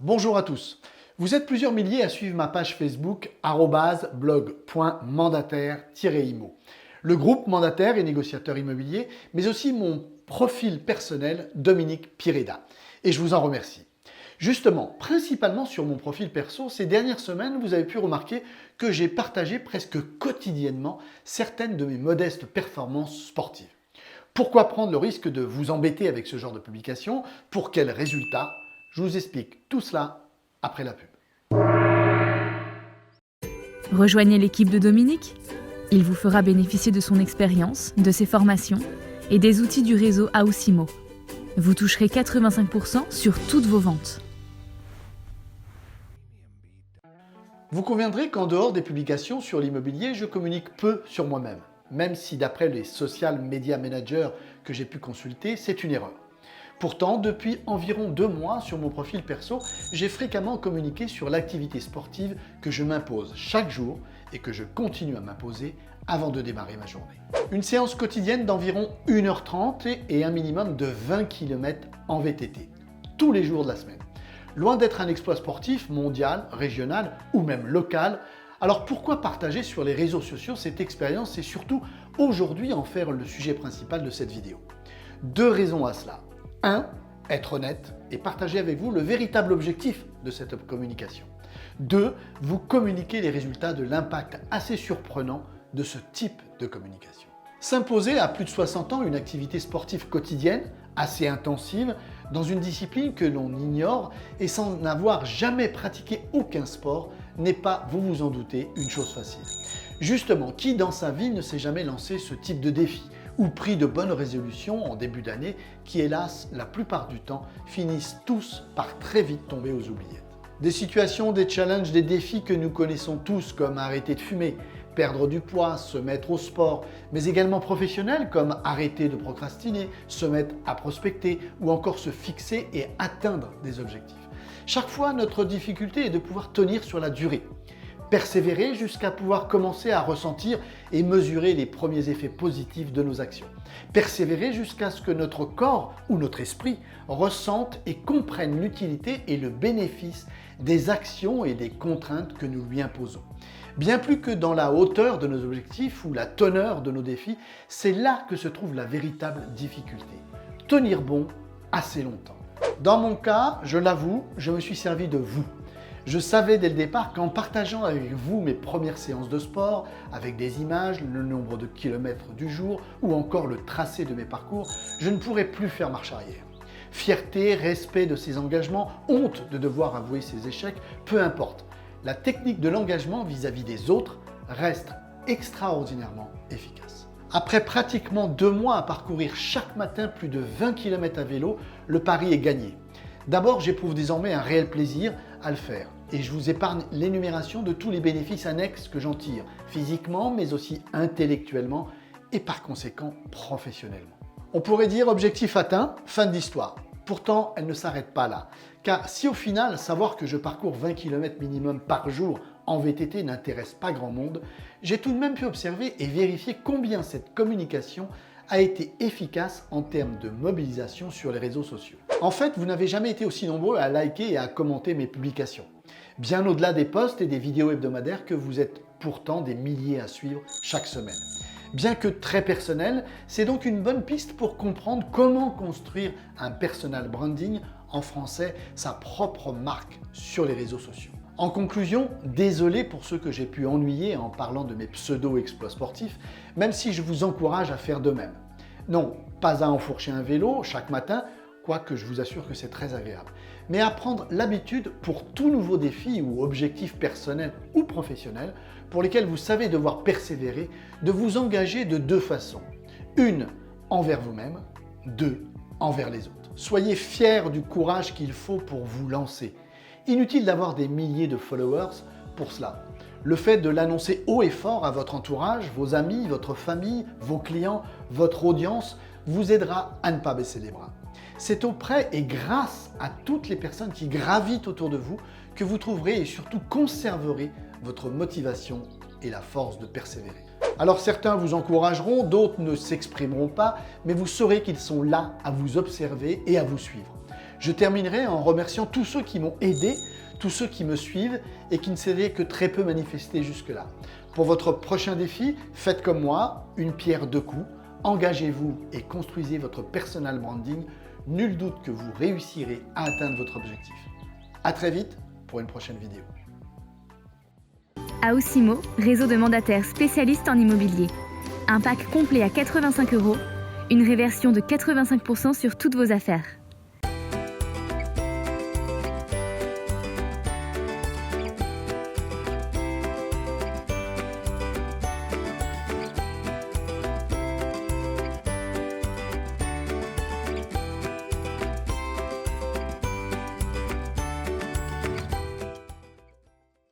Bonjour à tous. Vous êtes plusieurs milliers à suivre ma page Facebook @blog.mandataire-imo. Le groupe mandataire et négociateur immobilier, mais aussi mon profil personnel Dominique Pireda. Et je vous en remercie. Justement, principalement sur mon profil perso, ces dernières semaines, vous avez pu remarquer que j'ai partagé presque quotidiennement certaines de mes modestes performances sportives. Pourquoi prendre le risque de vous embêter avec ce genre de publication? Pour quels résultats? Je vous explique tout cela après la pub. Rejoignez l'équipe de Dominique. Il vous fera bénéficier de son expérience, de ses formations et des outils du réseau Ausimo. Vous toucherez 85% sur toutes vos ventes. Vous conviendrez qu'en dehors des publications sur l'immobilier, je communique peu sur moi-même, même si d'après les social media managers que j'ai pu consulter, c'est une erreur. Pourtant, depuis environ 2 mois sur mon profil perso, j'ai fréquemment communiqué sur l'activité sportive que je m'impose chaque jour et que je continue à m'imposer avant de démarrer ma journée. Une séance quotidienne d'environ 1h30 et un minimum de 20 km en VTT, tous les jours de la semaine. Loin d'être un exploit sportif mondial, régional ou même local, alors pourquoi partager sur les réseaux sociaux cette expérience et surtout aujourd'hui en faire le sujet principal de cette vidéo? 2 raisons à cela. 1. Être honnête et partager avec vous le véritable objectif de cette communication. 2. Vous communiquer les résultats de l'impact assez surprenant de ce type de communication. S'imposer à plus de 60 ans une activité sportive quotidienne, assez intensive, dans une discipline que l'on ignore et sans n'avoir jamais pratiqué aucun sport n'est pas, vous vous en doutez, une chose facile. Justement, qui dans sa vie ne s'est jamais lancé ce type de défi ou pris de bonnes résolutions en début d'année qui, hélas, la plupart du temps, finissent tous par très vite tomber aux oubliettes. Des situations, des challenges, des défis que nous connaissons tous comme arrêter de fumer, perdre du poids, se mettre au sport, mais également professionnels comme arrêter de procrastiner, se mettre à prospecter ou encore se fixer et atteindre des objectifs. Chaque fois, notre difficulté est de pouvoir tenir sur la durée. Persévérer jusqu'à pouvoir commencer à ressentir et mesurer les premiers effets positifs de nos actions. Persévérer jusqu'à ce que notre corps ou notre esprit ressente et comprenne l'utilité et le bénéfice des actions et des contraintes que nous lui imposons. Bien plus que dans la hauteur de nos objectifs ou la teneur de nos défis, c'est là que se trouve la véritable difficulté. Tenir bon assez longtemps. Dans mon cas, je l'avoue, je me suis servi de vous. Je savais dès le départ qu'en partageant avec vous mes premières séances de sport, avec des images, le nombre de kilomètres du jour ou encore le tracé de mes parcours, je ne pourrais plus faire marche arrière. Fierté, respect de ses engagements, honte de devoir avouer ses échecs, peu importe. La technique de l'engagement vis-à-vis des autres reste extraordinairement efficace. Après pratiquement 2 mois à parcourir chaque matin plus de 20 km à vélo, le pari est gagné. D'abord, j'éprouve désormais un réel plaisir à le faire et je vous épargne l'énumération de tous les bénéfices annexes que j'en tire, physiquement mais aussi intellectuellement et par conséquent professionnellement. On pourrait dire objectif atteint, fin de l'histoire. Pourtant, elle ne s'arrête pas là. Car si au final, savoir que je parcours 20 km minimum par jour en VTT n'intéresse pas grand monde, j'ai tout de même pu observer et vérifier combien cette communication a été efficace en termes de mobilisation sur les réseaux sociaux. En fait, vous n'avez jamais été aussi nombreux à liker et à commenter mes publications. Bien au-delà des posts et des vidéos hebdomadaires que vous êtes pourtant des milliers à suivre chaque semaine. Bien que très personnel, c'est donc une bonne piste pour comprendre comment construire un personal branding, en français, sa propre marque sur les réseaux sociaux. En conclusion, désolé pour ceux que j'ai pu ennuyer en parlant de mes pseudo-exploits sportifs, même si je vous encourage à faire de même. Non, pas à enfourcher un vélo chaque matin, quoique je vous assure que c'est très agréable, mais à prendre l'habitude pour tout nouveau défi ou objectif personnel ou professionnel pour lesquels vous savez devoir persévérer, de vous engager de 2 façons. 1, envers vous-même, 2, envers les autres. Soyez fiers du courage qu'il faut pour vous lancer. Inutile d'avoir des milliers de followers pour cela. Le fait de l'annoncer haut et fort à votre entourage, vos amis, votre famille, vos clients, votre audience, vous aidera à ne pas baisser les bras. C'est auprès et grâce à toutes les personnes qui gravitent autour de vous que vous trouverez et surtout conserverez votre motivation et la force de persévérer. Alors certains vous encourageront, d'autres ne s'exprimeront pas, mais vous saurez qu'ils sont là à vous observer et à vous suivre. Je terminerai en remerciant tous ceux qui m'ont aidé, tous ceux qui me suivent et qui ne s'étaient que très peu manifestés jusque-là. Pour votre prochain défi, faites comme moi, une pierre deux coups, engagez-vous et construisez votre personal branding. Nul doute que vous réussirez à atteindre votre objectif. À très vite pour une prochaine vidéo. Aoussimo, réseau de mandataires spécialistes en immobilier. Un pack complet à 85 €, une réversion de 85% sur toutes vos affaires.